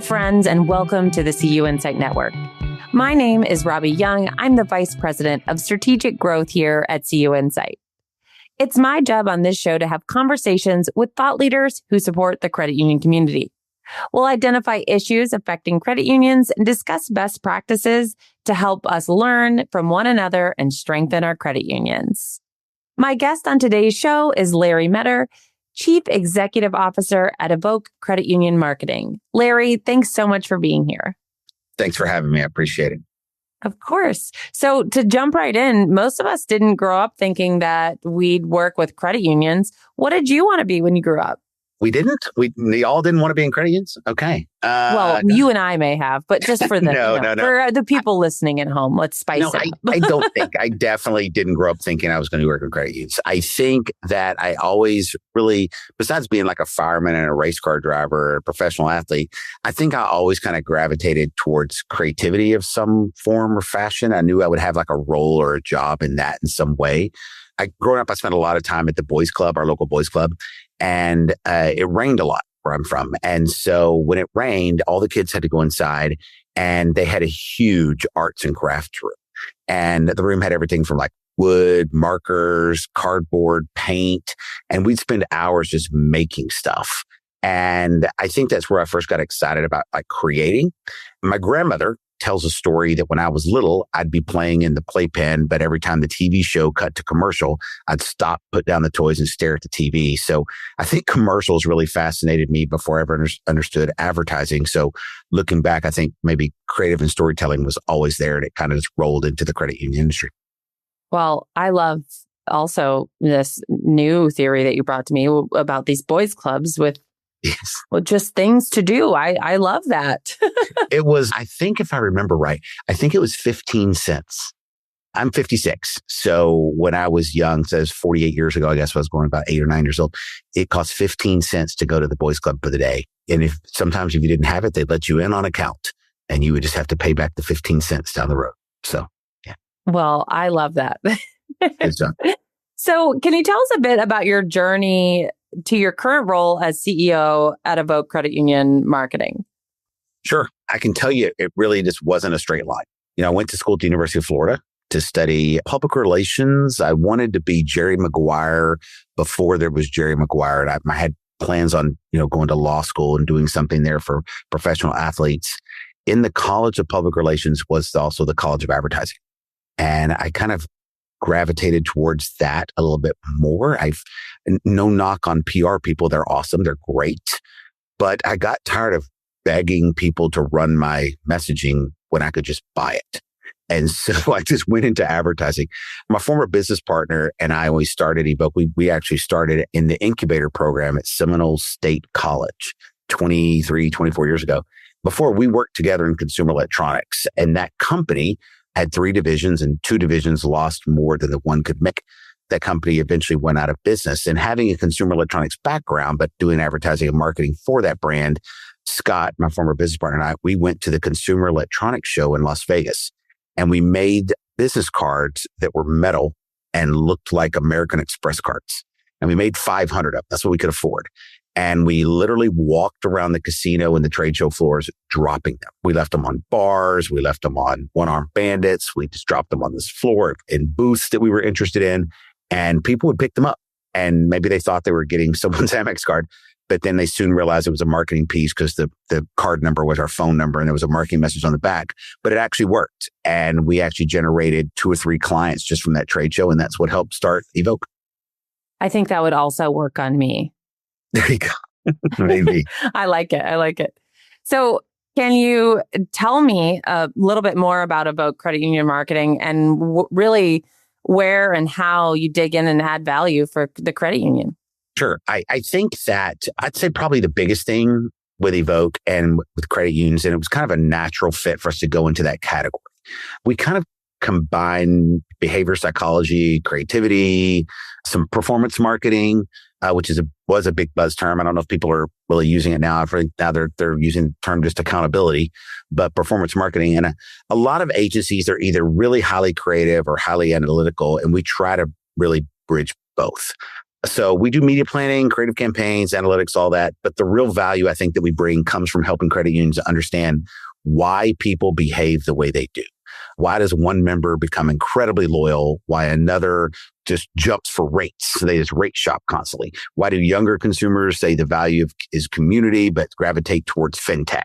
friends, and welcome to the CUInsight Network. My name is Robbie Young. I'm the Vice President of Strategic Growth here at CUInsight. It's my job on this show to have conversations with thought leaders who support the credit union community. We'll identify issues affecting credit unions and discuss best practices to help us learn from one another and strengthen our credit unions. My guest on today's show is Larry Meador, Chief Executive Officer at Evok Credit Union Marketing. Larry, thanks so much for being here. Thanks for having me. I appreciate it. Of course. So to jump right in, most of us didn't grow up thinking that we'd work with credit unions. What did you want to be when you grew up? We didn't? We all didn't want to be in credit unions? Okay. Well, you and I may have, but just for the, No. for the people listening at home, let's spice it up. I don't think. I definitely didn't grow up thinking I was going to work with credit unions. I think that I always really, besides being like a fireman and a race car driver, a professional athlete, I think I always kind of gravitated towards creativity of some form or fashion. I knew I would have like a role or a job in that in some way. Growing up, I spent a lot of time at the boys club, our local boys club, and it rained a lot where I'm from. And so when it rained, all the kids had to go inside, and they had a huge arts and crafts room. And the room had everything from like wood, markers, cardboard, paint, and we'd spend hours just making stuff. And I think that's where I first got excited about like creating. My grandmother tells a story that when I was little, I'd be playing in the playpen, but every time the TV show cut to commercial, I'd stop, put down the toys and stare at the TV. So I think commercials really fascinated me before I ever understood advertising. So looking back, I think maybe creative and storytelling was always there, and it kind of just rolled into the credit union industry. Well, I love also this new theory that you brought to me about these boys clubs with just things to do. I love that. It was, I think if I remember right, I think it was 15 cents. I'm 56. So when I was young, so it was 48 years ago, I guess I was going about 8 or 9 years old. It cost 15 cents to go to the boys club for the day. And sometimes if you didn't have it, they'd let you in on account and you would just have to pay back the 15 cents down the road. So, yeah. Well, I love that. Good job. So can you tell us a bit about your journey to your current role as CEO at Evok Credit Union Marketing? Sure. I can tell you, it really just wasn't a straight line. I went to school at the University of Florida to study public relations. I wanted to be Jerry Maguire before there was Jerry Maguire. And I had plans on, going to law school and doing something there for professional athletes. In the College of Public Relations was also the College of Advertising. And I kind of gravitated towards that a little bit more. I've no knock on PR people. They're awesome. They're great. But I got tired of begging people to run my messaging when I could just buy it. And so I just went into advertising. My former business partner and I, when we started Evok, we actually started in the incubator program at Seminole State College 24 years ago. Before, we worked together in consumer electronics, and that company had 3 divisions, and 2 divisions lost more than the one could make. That company eventually went out of business. And having a consumer electronics background, but doing advertising and marketing for that brand, Scott, my former business partner, and I, we went to the Consumer Electronics Show in Las Vegas, and we made business cards that were metal and looked like American Express cards. And we made 500 of them. That's what we could afford. And we literally walked around the casino and the trade show floors dropping them. We left them on bars. We left them on one-armed bandits. We just dropped them on this floor in booths that we were interested in. And people would pick them up. And maybe they thought they were getting someone's Amex card, but then they soon realized it was a marketing piece because the card number was our phone number and there was a marketing message on the back. But it actually worked. And we actually generated 2 or 3 clients just from that trade show. And that's what helped start Evok. I think that would also work on me. There you go. Maybe. I like it. So can you tell me a little bit more about Evok Credit Union Marketing and really where and how you dig in and add value for the credit union? Sure. I think that I'd say probably the biggest thing with Evok and with credit unions, and it was kind of a natural fit for us to go into that category. We kind of combine behavior psychology, creativity, some performance marketing, which was a big buzz term. I don't know if people are really using it now. I think now they're using the term just accountability, but performance marketing. And a lot of agencies are either really highly creative or highly analytical, and we try to really bridge both. So we do media planning, creative campaigns, analytics, all that. But the real value I think that we bring comes from helping credit unions understand why people behave the way they do. Why does one member become incredibly loyal? Why another just jumps for rates? So they just rate shop constantly. Why do younger consumers say the value is community, but gravitate towards fintech?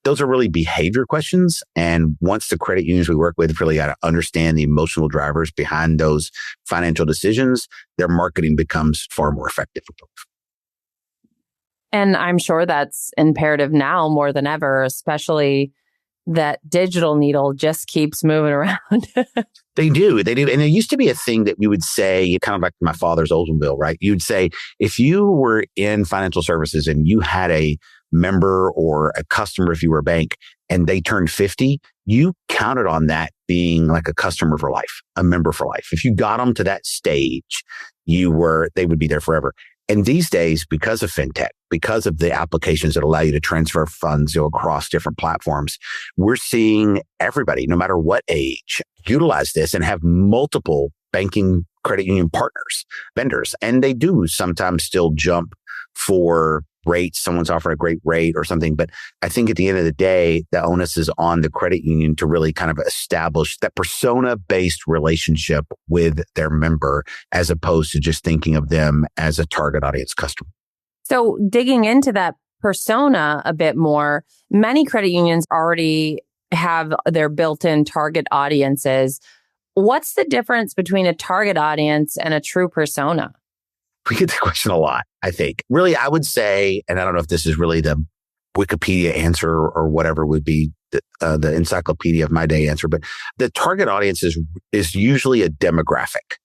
Those are really behavior questions. And once the credit unions we work with really got to understand the emotional drivers behind those financial decisions, their marketing becomes far more effective. And I'm sure that's imperative now more than ever, especially that digital needle just keeps moving around. They do. And there used to be a thing that we would say, kind of like my father's Oldsmobile, right? You'd say, if you were in financial services and you had a member or a customer, if you were a bank, and they turned 50, you counted on that being like a customer for life, a member for life. If you got them to that stage, they would be there forever. And these days, because of fintech, because of the applications that allow you to transfer funds across different platforms, we're seeing everybody, no matter what age, utilize this and have multiple banking credit union partners, vendors. And they do sometimes still jump for rates. Someone's offering a great rate or something. But I think at the end of the day, the onus is on the credit union to really kind of establish that persona-based relationship with their member, as opposed to just thinking of them as a target audience customer. So digging into that persona a bit more, many credit unions already have their built-in target audiences. What's the difference between a target audience and a true persona? We get the question a lot, I think. Really, I would say, and I don't know if this is really the Wikipedia answer or whatever would be the encyclopedia of my day answer, but the target audience is usually a demographic,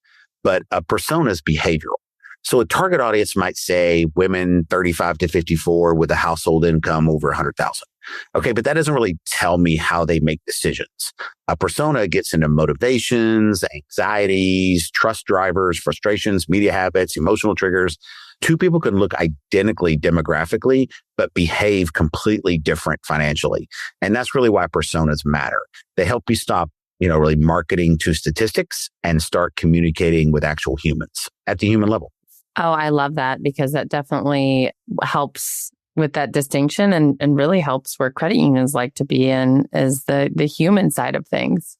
but a persona is behavioral. So a target audience might say women 35 to 54 with a household income over 100,000. Okay, but that doesn't really tell me how they make decisions. A persona gets into motivations, anxieties, trust drivers, frustrations, media habits, emotional triggers. Two people can look identically demographically, but behave completely different financially. And that's really why personas matter. They help you stop, really marketing to statistics and start communicating with actual humans at the human level. Oh, I love that, because that definitely helps with that distinction and really helps where credit unions like to be in, is the human side of things.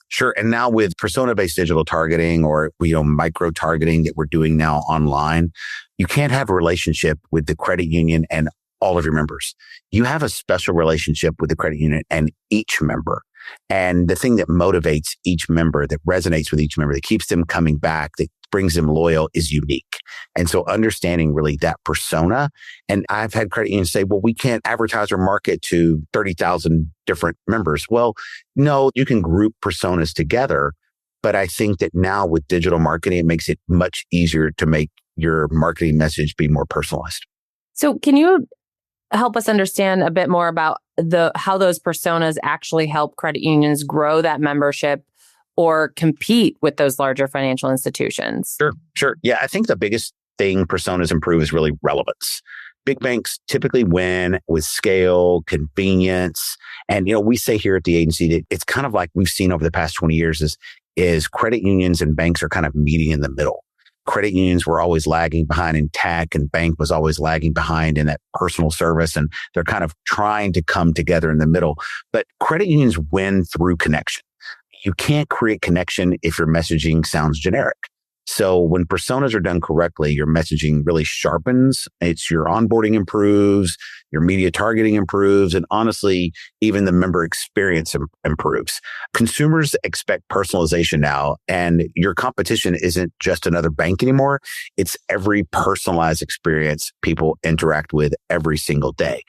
Sure. And now with persona-based digital targeting or, micro targeting that we're doing now online, you can't have a relationship with the credit union and all of your members. You have a special relationship with the credit union and each member. And the thing that motivates each member, that resonates with each member, that keeps them coming back, that brings them loyal, is unique. And so understanding really that persona. And I've had credit unions say, well, we can't advertise or market to 30,000 different members. Well, no, you can group personas together. But I think that now with digital marketing, it makes it much easier to make your marketing message be more personalized. So can you help us understand a bit more about how those personas actually help credit unions grow that membership or compete with those larger financial institutions? Sure. Yeah, I think the biggest thing personas improve is really relevance. Big banks typically win with scale, convenience. And, we say here at the agency that it's kind of like we've seen over the past 20 years is credit unions and banks are kind of meeting in the middle. Credit unions were always lagging behind in tech, and bank was always lagging behind in that personal service. And they're kind of trying to come together in the middle. But credit unions win through connection. You can't create connection if your messaging sounds generic. So when personas are done correctly, your messaging really sharpens. Your onboarding improves, your media targeting improves, and honestly, even the member experience improves. Consumers expect personalization now, and your competition isn't just another bank anymore. It's every personalized experience people interact with every single day.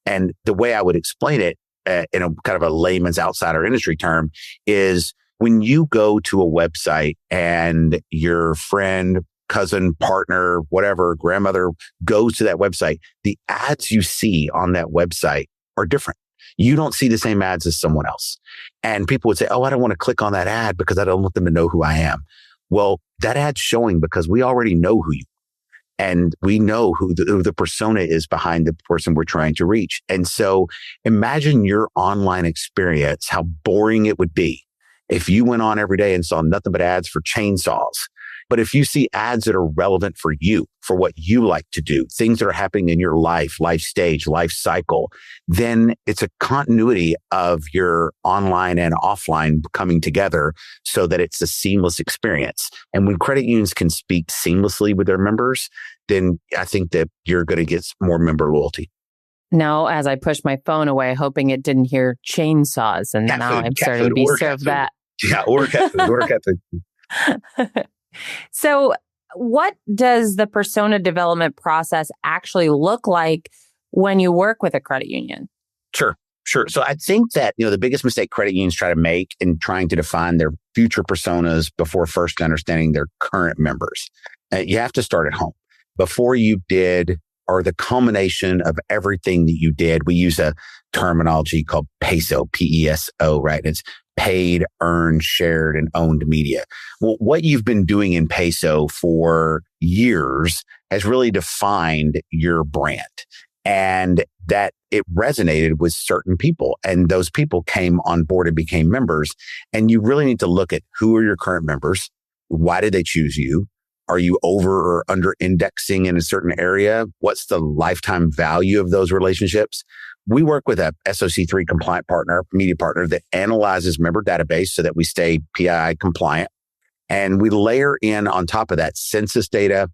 And the way I would explain it in a kind of a layman's outsider industry term is, when you go to a website and your friend, cousin, partner, whatever, grandmother goes to that website, the ads you see on that website are different. You don't see the same ads as someone else. And people would say, oh, I don't want to click on that ad because I don't want them to know who I am. Well, that ad's showing because we already know who you are. And we know who the persona is behind the person we're trying to reach. And so imagine your online experience, how boring it would be if you went on every day and saw nothing but ads for chainsaws. But if you see ads that are relevant for you, for what you like to do, things that are happening in your life stage, life cycle, then it's a continuity of your online and offline coming together so that it's a seamless experience. And when credit unions can speak seamlessly with their members, then I think that you're going to get more member loyalty. Now, as I pushed my phone away, hoping it didn't hear chainsaws, and Cat now food, I'm cat starting food, to be order cat served food. that. Yeah, order cat food, order cat food. So, what does the persona development process actually look like when you work with a credit union? Sure. So I think that, the biggest mistake credit unions try to make in trying to define their future personas before first understanding their current members. You have to start at home. Before you did, or the culmination of everything that you did, we use a terminology called PESO, PESO, right? It's paid, earned, shared, and owned media. Well, what you've been doing in PESO for years has really defined your brand, and that it resonated with certain people, and those people came on board and became members. And you really need to look at who are your current members? Why did they choose you? Are you over or under indexing in a certain area? What's the lifetime value of those relationships? We work with a SOC3 compliant partner, media partner that analyzes member database so that we stay PII compliant. And we layer in on top of that census data,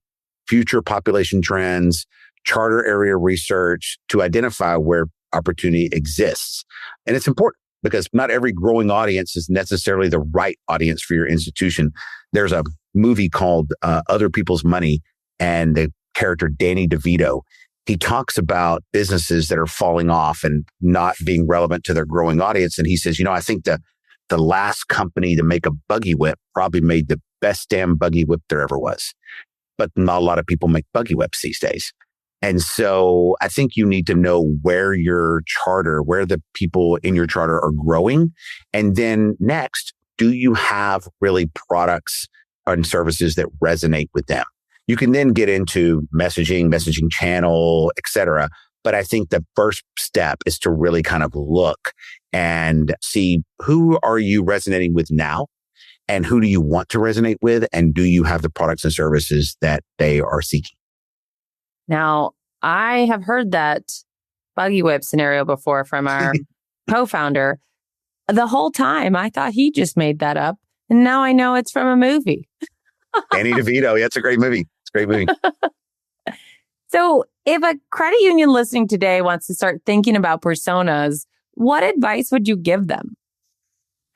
future population trends, charter area research to identify where opportunity exists. And it's important because not every growing audience is necessarily the right audience for your institution. There's a movie called Other People's Money, and the character Danny DeVito, he talks about businesses that are falling off and not being relevant to their growing audience. And he says, I think the last company to make a buggy whip probably made the best damn buggy whip there ever was. But not a lot of people make buggy whips these days. And so I think you need to know where the people in your charter are growing. And then next, do you have really products and services that resonate with them? You can then get into messaging channel, et cetera. But I think the first step is to really kind of look and see who are you resonating with now and who do you want to resonate with? And do you have the products and services that they are seeking? Now, I have heard that buggy whip scenario before from our co-founder. The whole time I thought he just made that up. And now I know it's from a movie. Danny DeVito. Yeah, it's a great movie. It's a great movie. So if a credit union listening today wants to start thinking about personas, what advice would you give them?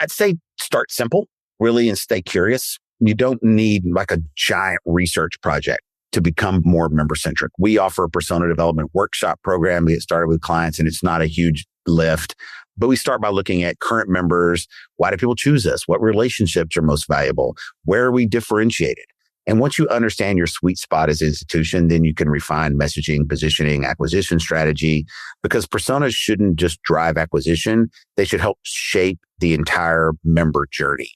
I'd say start simple, really, and stay curious. You don't need like a giant research project to become more member-centric. We offer a persona development workshop program. We get started with clients, and it's not a huge lift. But we start by looking at current members. Why do people choose us? What relationships are most valuable? Where are we differentiated? And once you understand your sweet spot as an institution, then you can refine messaging, positioning, acquisition strategy, because personas shouldn't just drive acquisition. They should help shape the entire member journey.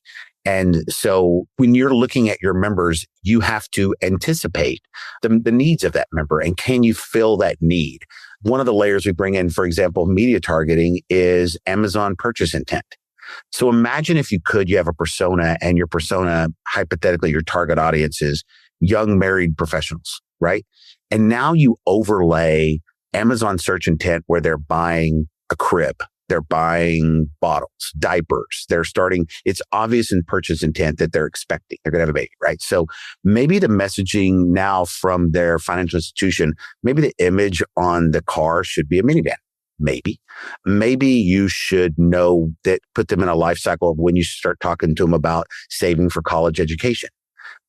And so when you're looking at your members, you have to anticipate the needs of that member. And can you fill that need? One of the layers we bring in, for example, media targeting is Amazon purchase intent. So imagine if you have a persona, and your persona, hypothetically, your target audience is young married professionals, right? And now you overlay Amazon search intent where they're buying a crib. They're buying bottles, diapers. It's obvious in purchase intent that they're expecting, they're going to have a baby, right? So maybe the messaging now from their financial institution, maybe the image on the car should be a minivan. Maybe you should know that, put them in a life cycle of when you start talking to them about saving for college education.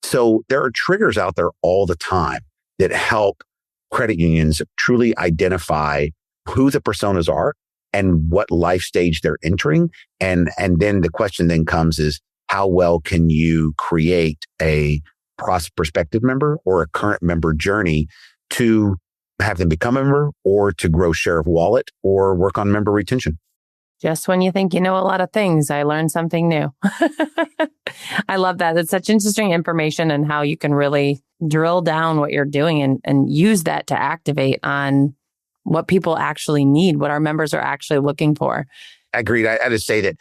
So there are triggers out there all the time that help credit unions truly identify who the personas are and what life stage they're entering. And then the question then comes is, how well can you create a prospective member or a current member journey to have them become a member, or to grow share of wallet, or work on member retention? Just when you think you know a lot of things, I learned something new. I love that. It's such interesting information, and how you can really drill down what you're doing and use that to activate on what people actually need, what our members are actually looking for. Agreed. I just say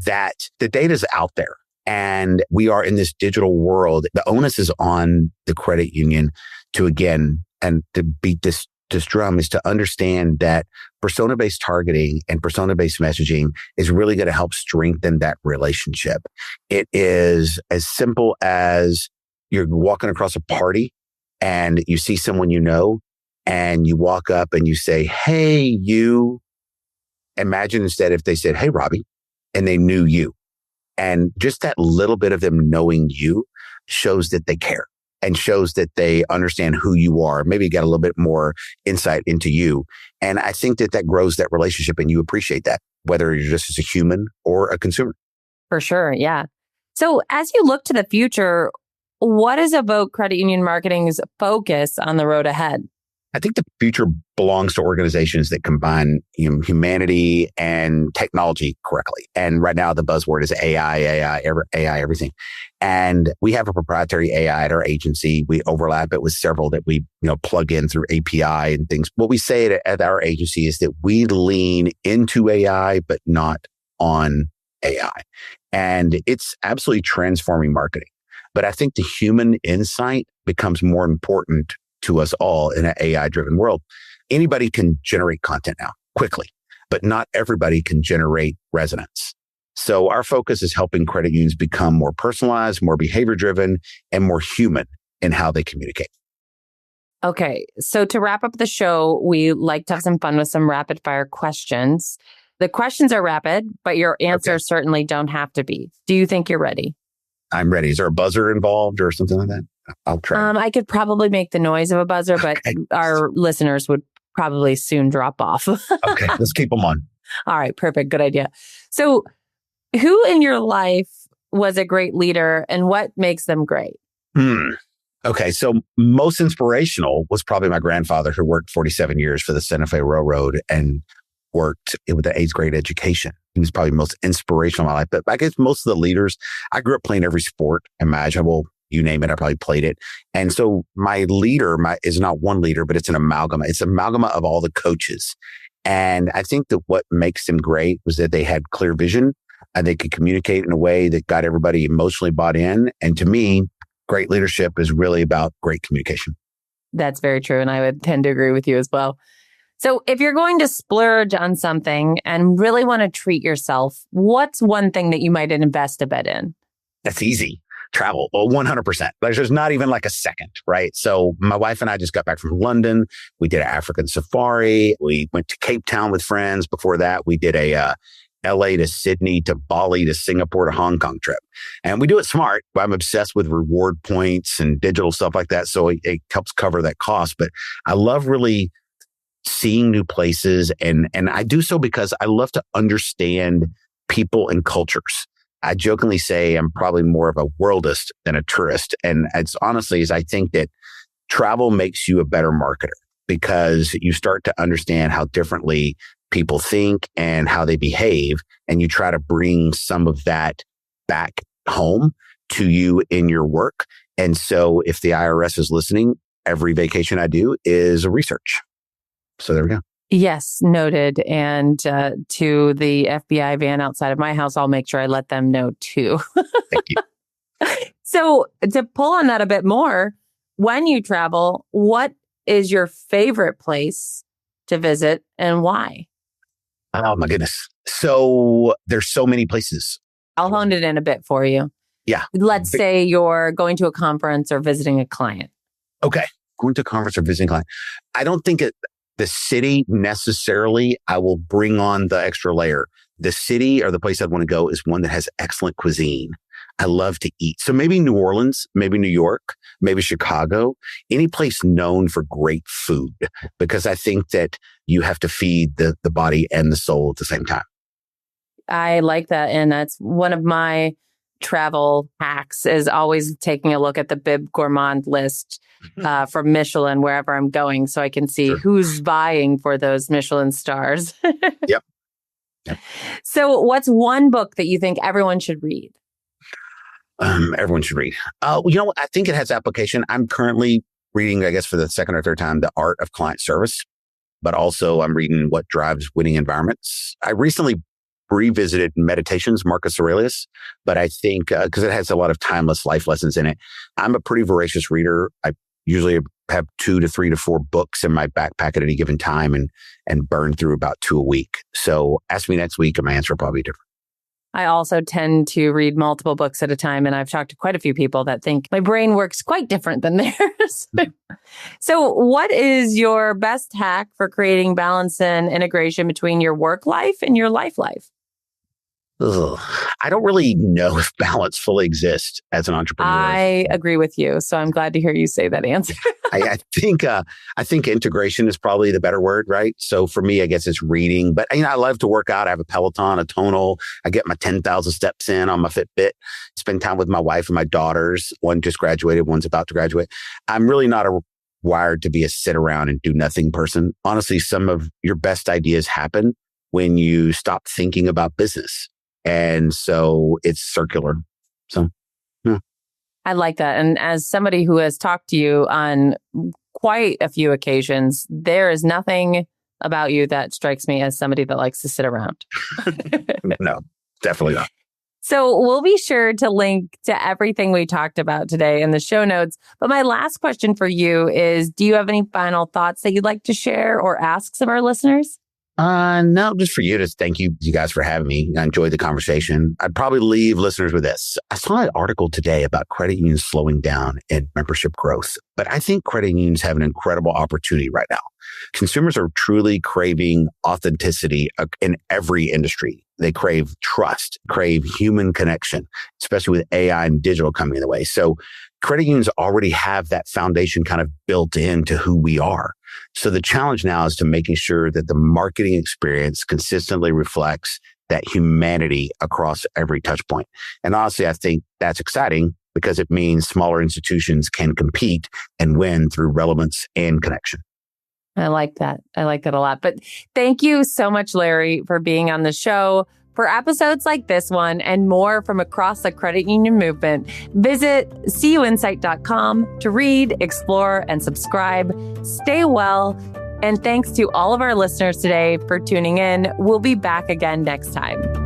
that the data is out there. And we are in this digital world. The onus is on the credit union to, again, and to beat this drum, is to understand that persona-based targeting and persona-based messaging is really going to help strengthen that relationship. It is as simple as you're walking across a party and you see someone you know, and you walk up and you say, "Hey, you." Imagine instead if they said, "Hey, Robbie," and they knew you. And just that little bit of them knowing you shows that they care and shows that they understand who you are. Maybe get a little bit more insight into you. And I think that grows that relationship, and you appreciate that, whether you're just as a human or a consumer. For sure. Yeah. So as you look to the future, what is Evok Credit Union Marketing's focus on the road ahead? I think the future belongs to organizations that combine humanity and technology correctly. And right now, the buzzword is AI, everything. And we have a proprietary AI at our agency. We overlap it with several that we plug in through API and things. What we say at our agency is that we lean into AI, but not on AI. And it's absolutely transforming marketing. But I think the human insight becomes more important to us all in an AI-driven world. Anybody can generate content now quickly, but not everybody can generate resonance. So our focus is helping credit unions become more personalized, more behavior-driven, and more human in how they communicate. Okay, so to wrap up the show, we like to have some fun with some rapid-fire questions. The questions are rapid, but your answers certainly don't have to be. Do you think you're ready? I'm ready. Is there a buzzer involved or something like that? I'll try. I could probably make the noise of a buzzer, but our listeners would probably soon drop off. Okay, let's keep them on. All right, perfect. Good idea. So who in your life was a great leader and what makes them great? Okay, so most inspirational was probably my grandfather, who worked 47 years for the Santa Fe Railroad and worked with the 8th grade education. He was probably most inspirational in my life. But I guess most of the leaders, I grew up playing every sport imaginable. You name it, I probably played it. And so my leader is not one leader, but it's an amalgama. It's an amalgama of all the coaches. And I think that what makes them great was that they had clear vision and they could communicate in a way that got everybody emotionally bought in. And to me, great leadership is really about great communication. That's very true. And I would tend to agree with you as well. So if you're going to splurge on something and really want to treat yourself, what's one thing that you might invest a bit in? That's easy. Travel. Well, 100%. There's not even like a second, right? So my wife and I just got back from London. We did an African safari. We went to Cape Town with friends. Before that, we did a LA to Sydney to Bali to Singapore to Hong Kong trip. And we do it smart. I'm obsessed with reward points and digital stuff like that. So it helps cover that cost. But I love really seeing new places. And I do so because I love to understand people and cultures. I jokingly say I'm probably more of a worldist than a tourist. And it's honestly, is I think that travel makes you a better marketer because you start to understand how differently people think and how they behave. And you try to bring some of that back home to you in your work. And so if the IRS is listening, every vacation I do is a research. So there we go. Yes, noted. And to the FBI van outside of my house, I'll make sure I let them know too. Thank you. So to pull on that a bit more, when you travel, what is your favorite place to visit and why? Oh my goodness. So there's so many places. I'll hone it in a bit for you. Yeah. Let's say you're going to a conference or visiting a client. Okay. Going to a conference or visiting a client. I don't think the city necessarily, I will bring on the extra layer. The city or the place I'd want to go is one that has excellent cuisine. I love to eat. So maybe New Orleans, maybe New York, maybe Chicago, any place known for great food, because I think that you have to feed the body and the soul at the same time. I like that. And that's one of my travel hacks is always taking a look at the Bib Gourmand list from Michelin wherever I'm going so I can see who's vying for those Michelin stars. Yep. So what's one book that you think everyone should read? Everyone should read. I think it has application. I'm currently reading, I guess, for the second or third time, The Art of Client Service, but also I'm reading What Drives Winning Environments. I recently revisited Meditations, Marcus Aurelius, but I think because it has a lot of timeless life lessons in it. I'm a pretty voracious reader. I usually have 2 to 3 to 4 books in my backpack at any given time and burn through about 2 a week. So ask me next week and my answer will probably be different. I also tend to read multiple books at a time, and I've talked to quite a few people that think my brain works quite different than theirs. So what is your best hack for creating balance and integration between your work life and your life? Ugh. I don't really know if balance fully exists as an entrepreneur. I agree with you. So I'm glad to hear you say that answer. I think integration is probably the better word, right? So for me, I guess it's reading, but I love to work out. I have a Peloton, a tonal. I get my 10,000 steps in on my Fitbit, spend time with my wife and my daughters. One just graduated, one's about to graduate. I'm really not wired to be a sit around and do nothing person. Honestly, some of your best ideas happen when you stop thinking about business. And so it's circular. So, yeah. I like that. And as somebody who has talked to you on quite a few occasions, there is nothing about you that strikes me as somebody that likes to sit around. No, definitely not. So we'll be sure to link to everything we talked about today in the show notes. But my last question for you is, do you have any final thoughts that you'd like to share or ask some of our listeners? No, just for you to thank you guys for having me. I enjoyed the conversation. I'd probably leave listeners with this. I saw an article today about credit unions slowing down in membership growth, but I think credit unions have an incredible opportunity right now. Consumers are truly craving authenticity in every industry. They crave trust, crave human connection, especially with AI and digital coming in the way. So credit unions already have that foundation kind of built into who we are. So the challenge now is to making sure that the marketing experience consistently reflects that humanity across every touch point. And honestly, I think that's exciting because it means smaller institutions can compete and win through relevance and connection. I like that. I like that a lot. But thank you so much, Larry, for being on the show. For episodes like this one and more from across the credit union movement, visit CUInsight.com to read, explore, and subscribe. Stay well. And thanks to all of our listeners today for tuning in. We'll be back again next time.